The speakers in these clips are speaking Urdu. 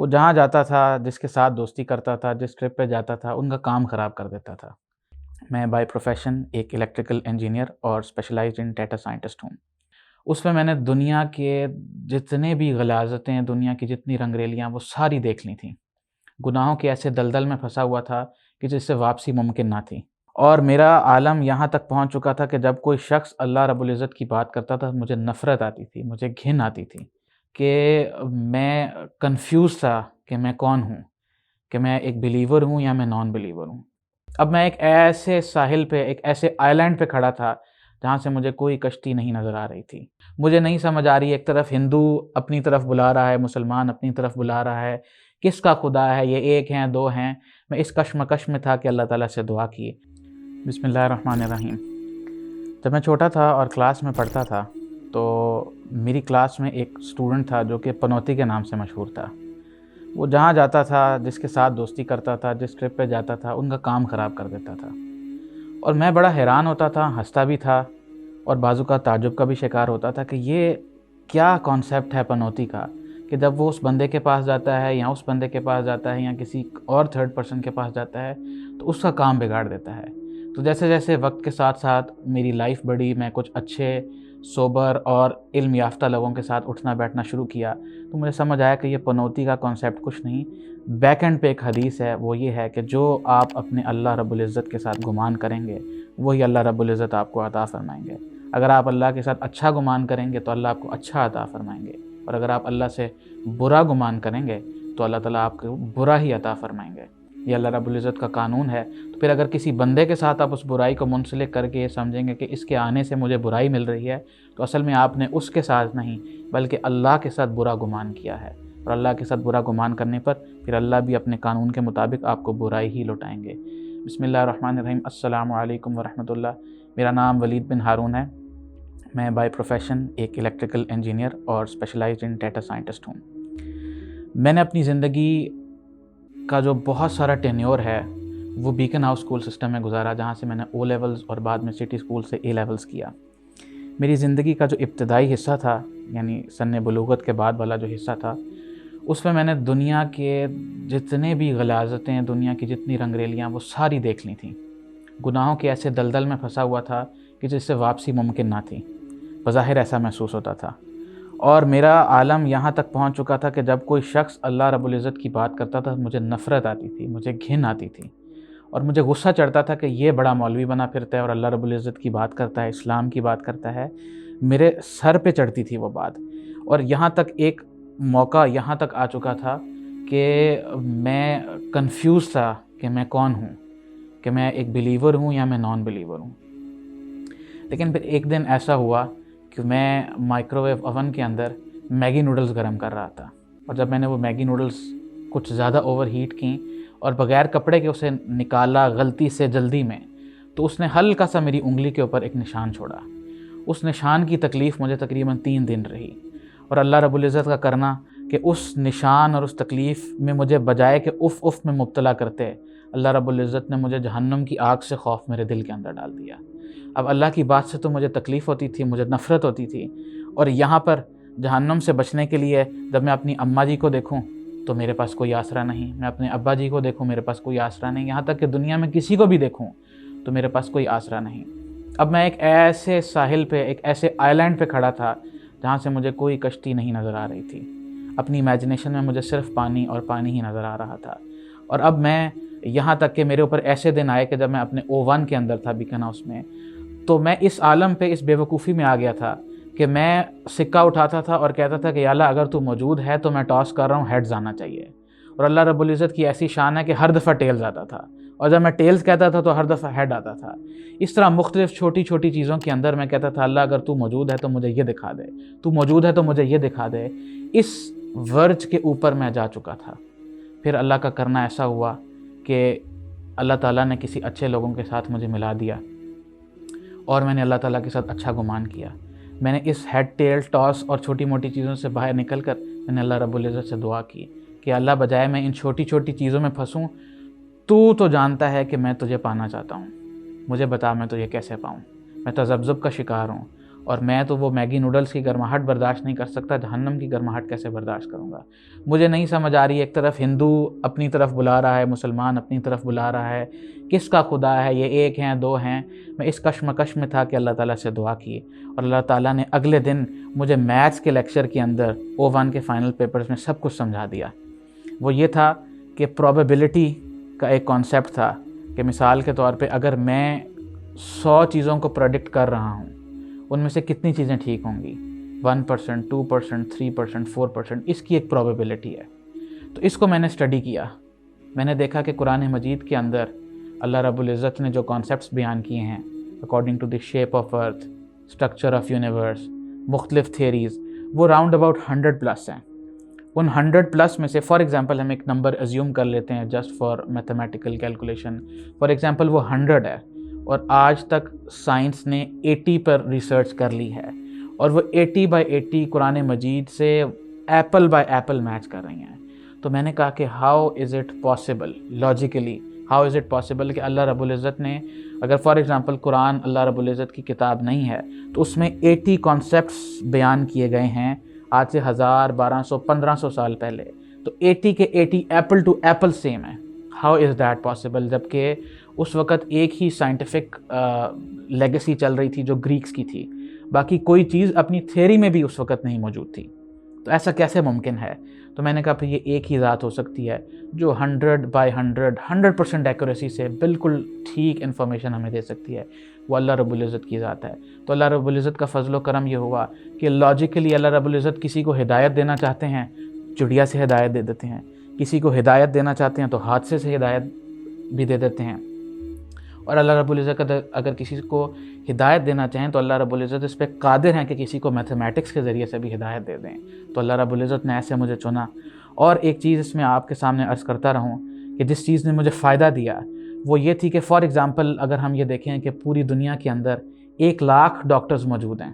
وہ جہاں جاتا تھا، جس کے ساتھ دوستی کرتا تھا، جس ٹرپ پہ جاتا تھا، ان کا کام خراب کر دیتا تھا۔ میں بائی پروفیشن ایک الیکٹریکل انجینئر اور اسپیشلائزڈ ان ڈیٹا سائنٹسٹ ہوں۔ اس میں نے دنیا کے جتنے بھی غلاظتیں، دنیا کی جتنی رنگریلیاں، وہ ساری دیکھ لی تھیں۔ گناہوں کے ایسے دلدل میں پھنسا ہوا تھا کہ جس سے واپسی ممکن نہ تھی، اور میرا عالم یہاں تک پہنچ چکا تھا کہ جب کوئی شخص اللہ رب العزت کی بات کرتا تھا، مجھے نفرت آتی تھی، مجھے گھن آتی تھی کہ میں کنفیوز تھا کہ میں کون ہوں، کہ میں ایک بلیور ہوں یا میں نان بلیور ہوں۔ اب میں ایک ایسے ساحل پہ، ایک ایسے آئلینڈ پہ کھڑا تھا جہاں سے مجھے کوئی کشتی نہیں نظر آ رہی تھی۔ مجھے نہیں سمجھ آ رہی، ایک طرف ہندو اپنی طرف بلا رہا ہے، مسلمان اپنی طرف بلا رہا ہے، کس کا خدا ہے، یہ ایک ہیں دو ہیں؟ میں اس کشمکش میں تھا کہ اللہ تعالیٰ سے دعا کی۔ بسم اللہ الرحمن الرحیم۔ جب میں چھوٹا تھا اور کلاس میں پڑھتا تھا تو میری کلاس میں ایک اسٹوڈنٹ تھا جو کہ پنوتی کے نام سے مشہور تھا۔ وہ جہاں جاتا تھا، جس کے ساتھ دوستی کرتا تھا، جس ٹرپ پہ جاتا تھا، ان کا کام خراب کر دیتا تھا، اور میں بڑا حیران ہوتا تھا، ہنستا بھی تھا، اور بعض اوقات تعجب کا بھی شکار ہوتا تھا کہ یہ کیا کانسیپٹ ہے پنوتی کا، کہ جب وہ اس بندے کے پاس جاتا ہے یا اس بندے کے پاس جاتا ہے یا کسی اور تھرڈ پرسن کے پاس جاتا ہے تو اس کا کام بگاڑ دیتا ہے۔ تو جیسے جیسے وقت کے ساتھ ساتھ میری لائف بڑھی، میں کچھ اچھے سوبر اور علم یافتہ لوگوں کے ساتھ اٹھنا بیٹھنا شروع کیا، تو مجھے سمجھ آیا کہ یہ پنوتی کا کانسیپٹ کچھ نہیں، بیک اینڈ پہ ایک حدیث ہے، وہ یہ ہے کہ جو آپ اپنے اللہ رب العزت کے ساتھ گمان کریں گے وہی اللہ رب العزت آپ کو عطا فرمائیں گے۔ اگر آپ اللہ کے ساتھ اچھا گمان کریں گے تو اللہ آپ کو اچھا عطا فرمائیں گے، اور اگر آپ اللہ سے برا گمان کریں گے تو اللہ تعالیٰ آپ کو برا ہی عطا فرمائیں گے۔ یہ اللہ رب العزت کا قانون ہے۔ تو پھر اگر کسی بندے کے ساتھ آپ اس برائی کو منسلک کر کے یہ سمجھیں گے کہ اس کے آنے سے مجھے برائی مل رہی ہے، تو اصل میں آپ نے اس کے ساتھ نہیں بلکہ اللہ کے ساتھ برا گمان کیا ہے، اور اللہ کے ساتھ برا گمان کرنے پر پھر اللہ بھی اپنے قانون کے مطابق آپ کو برائی ہی لوٹائیں گے۔ بسم اللہ الرحمن الرحیم۔ السلام علیکم ورحمۃ اللہ۔ میرا نام ولید بن ہارون ہے۔ میں بائی پروفیشن ایک الیکٹریکل انجینئر اور اسپیشلائزڈ ان ڈیٹا سائنٹسٹ ہوں۔ میں نے اپنی زندگی کا جو بہت سارا ٹینیور ہے وہ بیکن ہاؤس اسکول سسٹم میں گزارا، جہاں سے میں نے او لیولز اور بعد میں سٹی اسکول سے اے لیولز کیا۔ میری زندگی کا جو ابتدائی حصہ تھا، یعنی سن بلوغت کے بعد والا جو حصہ تھا، اس میں نے دنیا کے جتنے بھی غلاظتیں، دنیا کی جتنی رنگریلیاں، وہ ساری دیکھ لی تھیں۔ گناہوں کے ایسے دلدل میں پھنسا ہوا تھا کہ جس سے واپسی ممکن نہ تھی، بظاہر ایسا محسوس ہوتا تھا، اور میرا عالم یہاں تک پہنچ چکا تھا کہ جب کوئی شخص اللہ رب العزت کی بات کرتا تھا، مجھے نفرت آتی تھی، مجھے گھن آتی تھی، اور مجھے غصہ چڑھتا تھا کہ یہ بڑا مولوی بنا پھرتا ہے اور اللہ رب العزت کی بات کرتا ہے، اسلام کی بات کرتا ہے۔ میرے سر پہ چڑھتی تھی وہ بات، اور یہاں تک ایک موقع یہاں تک آ چکا تھا کہ میں کنفیوز تھا کہ میں کون ہوں، کہ میں ایک بلیور ہوں یا میں نان بلیور ہوں۔ لیکن پھر ایک دن ایسا ہوا کہ میں مائکرو ویو اوون کے اندر میگی نوڈلز گرم کر رہا تھا، اور جب میں نے وہ میگی نوڈلز کچھ زیادہ اوور ہیٹ کیں اور بغیر کپڑے کے اسے نکالا غلطی سے جلدی میں، تو اس نے ہلکا سا میری انگلی کے اوپر ایک نشان چھوڑا۔ اس نشان کی تکلیف مجھے تقریباً 3 دن رہی، اور اللہ رب العزت کا کرنا کہ اس نشان اور اس تکلیف میں مجھے بجائے کہ اف میں مبتلا کرتے، اللہ رب العزت نے مجھے جہنم کی آگ سے خوف میرے دل کے اندر ڈال دیا۔ اب اللہ کی بات سے تو مجھے تکلیف ہوتی تھی، مجھے نفرت ہوتی تھی، اور یہاں پر جہنم سے بچنے کے لیے جب میں اپنی اماں جی کو دیکھوں تو میرے پاس کوئی آسرا نہیں، میں اپنے ابا جی کو دیکھوں میرے پاس کوئی آسرا نہیں، یہاں تک کہ دنیا میں کسی کو بھی دیکھوں تو میرے پاس کوئی آسرا نہیں۔ اب میں ایک ایسے ساحل پہ، ایک ایسے آئلینڈ پہ کھڑا تھا جہاں سے مجھے کوئی کشتی نہیں نظر آ رہی تھی۔ اپنی امیجنیشن میں مجھے صرف پانی اور پانی ہی نظر آ رہا تھا، اور اب میں یہاں تک کہ میرے اوپر ایسے دن آئے کہ جب میں اپنے O1 کے اندر تھا بیکن ہاؤس میں، تو میں اس عالم پہ اس بے وقوفی میں آ گیا تھا کہ میں سکہ اٹھاتا تھا اور کہتا تھا کہ یا اللہ اگر تو موجود ہے تو میں ٹاس کر رہا ہوں، ہیڈز آنا چاہیے، اور اللہ رب العزت کی ایسی شان ہے کہ ہر دفعہ ٹیلز آتا تھا، اور جب میں ٹیلز کہتا تھا تو ہر دفعہ ہیڈ آتا تھا۔ اس طرح مختلف چھوٹی چھوٹی چیزوں کے اندر میں کہتا تھا اللہ اگر تو موجود ہے تو مجھے یہ دکھا دے، تو موجود ہے تو مجھے یہ دکھا دے۔ اس ورج کے اوپر میں جا چکا تھا۔ پھر اللہ کا کرنا ایسا ہوا کہ اللہ تعالیٰ نے کسی اچھے لوگوں کے ساتھ مجھے ملا دیا، اور میں نے اللہ تعالیٰ کے ساتھ اچھا گمان کیا۔ میں نے اس ہیڈ ٹیل ٹاس اور چھوٹی موٹی چیزوں سے باہر نکل کر میں نے اللہ رب العزت سے دعا کی کہ اللہ بجائے میں ان چھوٹی چھوٹی چیزوں میں پھنسوں، تو جانتا ہے کہ میں تجھے پانا چاہتا ہوں، مجھے بتا میں تجھے کیسے پاؤں۔ میں تذبذب کا شکار ہوں، اور میں تو وہ میگی نوڈلز کی گرماہٹ برداشت نہیں کر سکتا، جہنم کی گرماہٹ کیسے برداشت کروں گا؟ مجھے نہیں سمجھ آ رہی، ایک طرف ہندو اپنی طرف بلا رہا ہے، مسلمان اپنی طرف بلا رہا ہے، کس کا خدا ہے؟ یہ ایک ہیں دو ہیں؟ میں اس کشمکش میں تھا کہ اللہ تعالیٰ سے دعا کی، اور اللہ تعالیٰ نے اگلے دن مجھے میتھس کے لیکچر کے اندر O1 کے فائنل پیپرز میں سب کچھ سمجھا دیا۔ وہ یہ تھا کہ پروبیبلٹی کا ایک کانسیپٹ تھا کہ مثال کے طور پہ اگر میں 100 چیزوں کو پریڈکٹ کر رہا ہوں، ان میں سے کتنی چیزیں ٹھیک ہوں گی؟ 1%، 2%، 3%، 4%، اس کی ایک پروبیبلٹی ہے۔ تو اس کو میں نے اسٹڈی کیا، میں نے دیکھا کہ قرآن مجید کے اندر اللہ رب العزت نے جو کانسیپٹس بیان کیے ہیں according to the shape of earth, structure of universe, مختلف تھیریز، وہ راؤنڈ اباؤٹ 100+ ہیں۔ ان 100+ میں سے فار ایگزامپل ہم ایک نمبر ایزیوم کر لیتے ہیں just for mathematical calculation, for example وہ 100 ہے، اور آج تک سائنس نے 80 پر ریسرچ کر لی ہے، اور وہ 80/80 قرآن مجید سے ایپل بائی ایپل میچ کر رہی ہیں۔ تو میں نے کہا کہ how is it possible, logically how is it possible کہ اللہ رب العزت نے، اگر فار ایگزامپل قرآن اللہ رب العزت کی کتاب نہیں ہے تو اس میں 80 کانسیپٹس بیان کیے گئے ہیں آج سے 1000، 1200، 1500 سال پہلے، تو 80 کے 80 ایپل ٹو ایپل سیم ہے۔ How is that possible? جبکہ اس وقت ایک ہی سائنٹیفک لیگیسی چل رہی تھی جو گریکس کی تھی، باقی کوئی چیز اپنی تھیوری میں بھی اس وقت نہیں موجود تھی، تو ایسا کیسے ممکن ہے؟ تو میں نے کہا پھر یہ ایک ہی ذات ہو سکتی ہے جو 100/100 ایکوریسی سے بالکل ٹھیک انفارمیشن ہمیں دے سکتی ہے، وہ اللہ رب العزت کی ذات ہے۔ تو اللہ رب العزت کا فضل و کرم یہ ہوا کہ لاجیکلی اللہ رب العزت کسی کو ہدایت دینا چاہتے ہیں چڑیا سے ہدایت دے دیتے ہیں، کسی کو ہدایت دینا چاہتے ہیں تو حادثے سے ہدایت بھی دے دیتے ہیں، اور اللہ رب العزت اگر کسی کو ہدایت دینا چاہیں تو اللہ رب العزت اس پہ قادر ہیں کہ کسی کو میتھمیٹکس کے ذریعے سے بھی ہدایت دے دیں۔ تو اللہ رب العزت نے ایسے مجھے چنا۔ اور ایک چیز اس میں آپ کے سامنے عرض کرتا رہوں کہ جس چیز نے مجھے فائدہ دیا وہ یہ تھی کہ فار ایگزامپل اگر ہم یہ دیکھیں کہ پوری دنیا کے اندر 1,00,000 ڈاکٹرز موجود ہیں،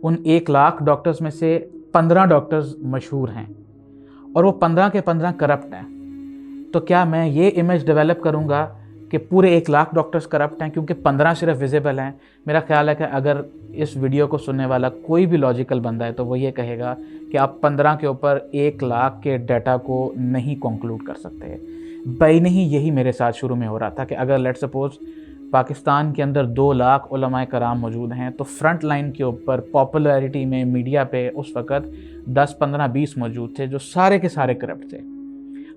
ان 1,00,000 ڈاکٹرز میں سے 15 ڈاکٹرز مشہور ہیں، اور وہ 15 کے 15 کرپٹ ہیں، تو کیا میں یہ امیج ڈیولپ کروں گا کہ پورے 1,00,000 ڈاکٹرز کرپٹ ہیں کیونکہ 15 صرف ویزیبل ہیں؟ میرا خیال ہے کہ اگر اس ویڈیو کو سننے والا کوئی بھی لاجیکل بندہ ہے تو وہ یہ کہے گا کہ آپ 15 کے اوپر 1,00,000 کے ڈیٹا کو نہیں کنکلوڈ کر سکتے۔ بین ہی یہی میرے ساتھ شروع میں ہو رہا تھا کہ اگر لیٹ سپوز پاکستان کے اندر 2,00,000 علماء کرام موجود ہیں تو فرنٹ لائن کے اوپر پاپولیرٹی میں میڈیا پہ اس وقت 10، 15، 20 موجود تھے جو سارے کے سارے کرپٹ تھے۔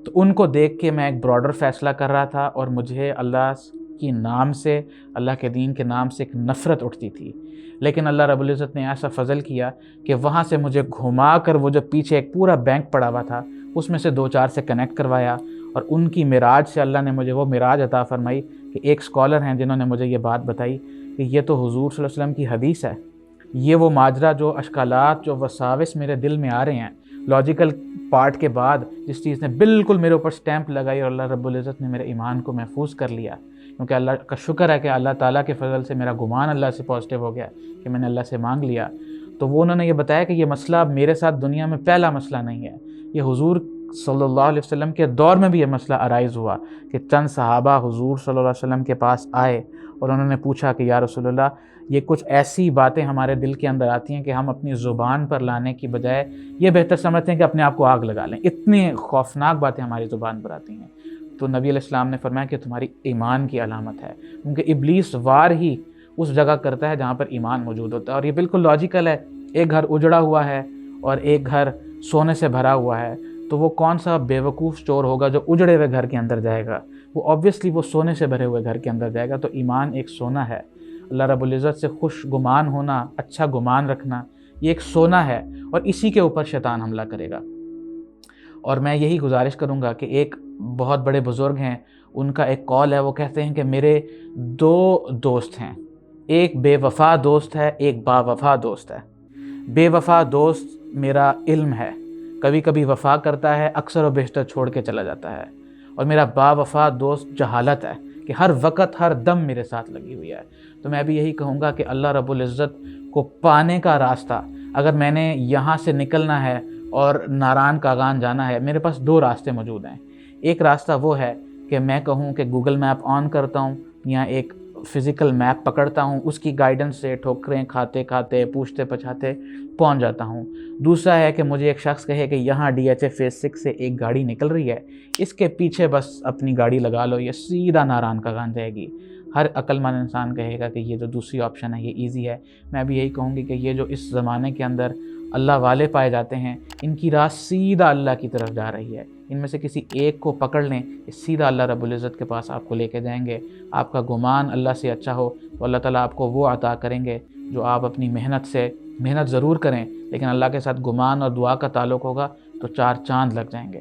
تو ان کو دیکھ کے میں ایک براڈر فیصلہ کر رہا تھا، اور مجھے اللہ کی نام سے، اللہ کے دین کے نام سے ایک نفرت اٹھتی تھی، لیکن اللہ رب العزت نے ایسا فضل کیا کہ وہاں سے مجھے گھما کر وہ جو پیچھے ایک پورا بینک پڑا ہوا تھا اس میں سے 2-4 سے کنیکٹ کروایا، اور ان کی معراج سے اللہ نے مجھے وہ معراج عطا فرمائی کہ ایک اسکالر ہیں جنہوں نے مجھے یہ بات بتائی کہ یہ تو حضور صلی اللہ علیہ وسلم کی حدیث ہے، یہ وہ ماجرا جو اشکالات، جو وساوس میرے دل میں آ رہے ہیں لاجیکل پارٹ کے بعد، جس چیز نے بالکل میرے اوپر سٹیمپ لگائی، اور اللہ رب العزت نے میرے ایمان کو محفوظ کر لیا، کیونکہ اللہ کا شکر ہے کہ اللہ تعالیٰ کے فضل سے میرا گمان اللہ سے پازیٹیو ہو گیا کہ میں نے اللہ سے مانگ لیا۔ تو وہ انہوں نے یہ بتایا کہ یہ مسئلہ میرے ساتھ دنیا میں پہلا مسئلہ نہیں ہے، یہ حضور صلی اللہ علیہ وسلم کے دور میں بھی یہ مسئلہ ارائز ہوا کہ چند صحابہ حضور صلی اللہ علیہ وسلم کے پاس آئے اور انہوں نے پوچھا کہ یا رسول اللہ، یہ کچھ ایسی باتیں ہمارے دل کے اندر آتی ہیں کہ ہم اپنی زبان پر لانے کی بجائے یہ بہتر سمجھتے ہیں کہ اپنے آپ کو آگ لگا لیں، اتنی خوفناک باتیں ہماری زبان پر آتی ہیں۔ تو نبی علیہ السلام نے فرمایا کہ تمہاری ایمان کی علامت ہے، کیونکہ ابلیس وار ہی اس جگہ کرتا ہے جہاں پر ایمان موجود ہوتا ہے، اور یہ بالکل لاجیکل ہے۔ ایک گھر اجڑا ہوا ہے اور ایک گھر سونے سے بھرا ہوا ہے، تو وہ کون سا بیوقوف چور ہوگا جو اجڑے ہوئے گھر کے اندر جائے گا؟ وہ آبویسلی وہ سونے سے بھرے ہوئے گھر کے اندر جائے گا۔ تو ایمان ایک سونا ہے، اللہ رب العزت سے خوش گمان ہونا، اچھا گمان رکھنا، یہ ایک سونا ہے، اور اسی کے اوپر شیطان حملہ کرے گا۔ اور میں یہی گزارش کروں گا کہ ایک بہت بڑے بزرگ ہیں، ان کا ایک قول ہے، وہ کہتے ہیں کہ میرے 2 دوست ہیں، ایک بے وفا دوست ہے، ایک با وفا دوست ہے۔ بے وفا دوست میرا علم ہے، کبھی کبھی وفا کرتا ہے، اکثر و بیشتر چھوڑ کے چلا جاتا ہے، اور میرا با وفا دوست جہالت ہے کہ ہر وقت ہر دم میرے ساتھ لگی ہوئی ہے۔ تو میں بھی یہی کہوں گا کہ اللہ رب العزت کو پانے کا راستہ، اگر میں نے یہاں سے نکلنا ہے اور ناران کاغان جانا ہے، میرے پاس 2 راستے موجود ہیں۔ ایک راستہ وہ ہے کہ میں کہوں کہ گوگل میپ آن کرتا ہوں یا ایک فزیکل میپ پکڑتا ہوں، اس کی گائیڈنس سے ٹھوکریں کھاتے کھاتے پوچھتے پچھاتے پہنچ جاتا ہوں۔ دوسرا ہے کہ مجھے ایک شخص کہے کہ یہاں DHA فیز 6 سے ایک گاڑی نکل رہی ہے، اس کے پیچھے بس اپنی گاڑی لگا لو، یہ سیدھا ناران کا گان جائے گی۔ ہر عقل مند انسان کہے گا کہ یہ جو دوسری آپشن ہے یہ ایزی ہے۔ میں بھی یہی کہوں گی کہ یہ جو اس زمانے کے اندر اللہ والے پائے جاتے ہیں، ان کی راہ سیدھا اللہ کی طرف جا رہی ہے۔ ان میں سے کسی ایک کو پکڑ لیں، سیدھا اللہ رب العزت کے پاس آپ کو لے کے جائیں گے۔ آپ کا گمان اللہ سے اچھا ہو تو اللہ تعالیٰ آپ کو وہ عطا کریں گے جو آپ اپنی محنت ضرور کریں، لیکن اللہ کے ساتھ گمان اور دعا کا تعلق ہوگا تو 4 چاند لگ جائیں گے۔